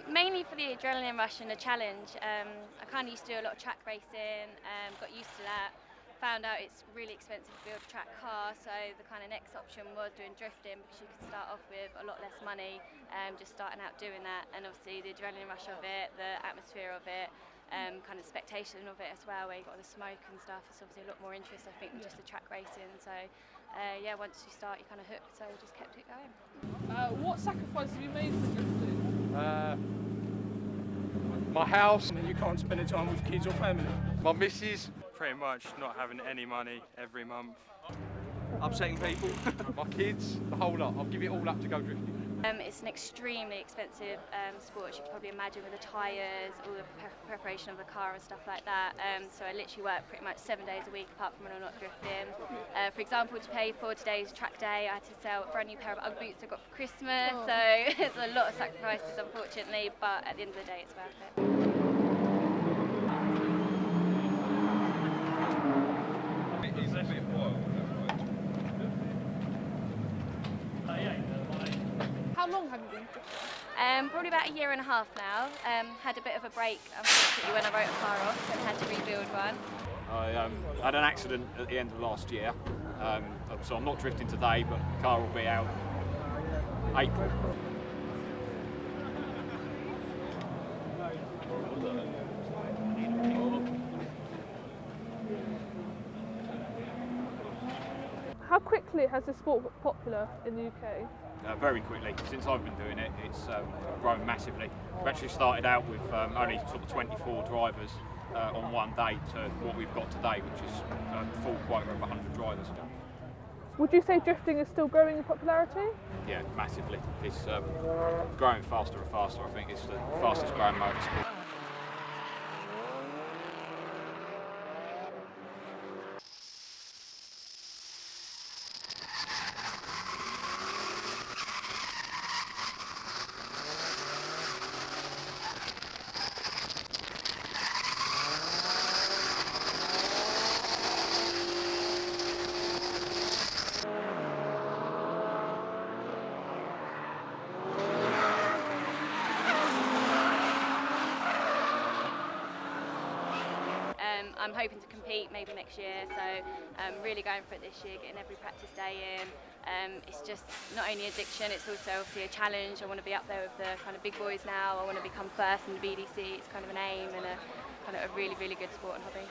Mainly for the adrenaline rush and the challenge. I kind of used to do a lot of track racing, got used to that, found out it's really expensive to build a track car, so the kind of next option was doing drifting because you could start off with a lot less money, just starting out doing that, and obviously the adrenaline rush of it, the atmosphere of it, kind of spectation of it as well, where you've got the smoke and stuff. It's obviously a lot more interest, I think, than just the track racing. So yeah, once you start, you're kind of hooked, so we just kept it going. What sacrifices have you made for drifting? My house. And you can't spend any time with kids or family. My missus. Pretty much not having any money every month. Upsetting people. My kids. The whole lot. I'll give it all up to go drifting. It's an extremely expensive sport, as you can probably imagine, with the tyres, all the preparation of the car and stuff like that. So I literally work pretty much 7 days a week, apart from when I'm not drifting. For example, to pay for today's track day, I had to sell a brand new pair of Ugg boots I got for Christmas. So there's a lot of sacrifices, unfortunately, but at the end of the day, it's worth it. How long have you been drifting? Probably about 1.5 years now. Had a bit of a break, unfortunately, when I wrote a car off and had to rebuild one. I had an accident at the end of last year, so I'm not drifting today, but the car will be out April. How quickly has this sport got popular in the UK? Very quickly. Since I've been doing it, it's grown massively. We actually started out with only sort of 24 drivers on one day to what we've got today, which is a full quota of 100 drivers. Would you say drifting is still growing in popularity? Yeah, massively. It's growing faster and faster. I think it's the fastest growing motorsport. I'm hoping to compete maybe next year, so I'm really going for it this year, getting every practice day in. It's just not only addiction, it's also obviously a challenge. I want to be up there with the kind of big boys now. I want to become first in the BDC. It's kind of an aim and a kind of a really, really good sport and hobby.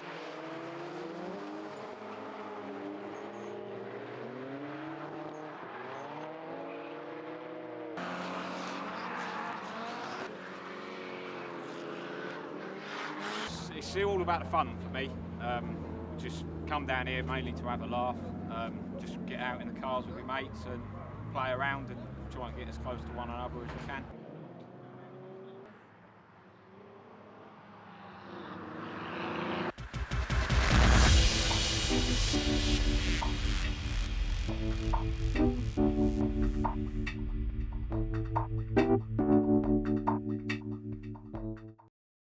It's all about the fun for me. Just come down here mainly to have a laugh, just get out in the cars with my mates and play around and try and get as close to one another as we can.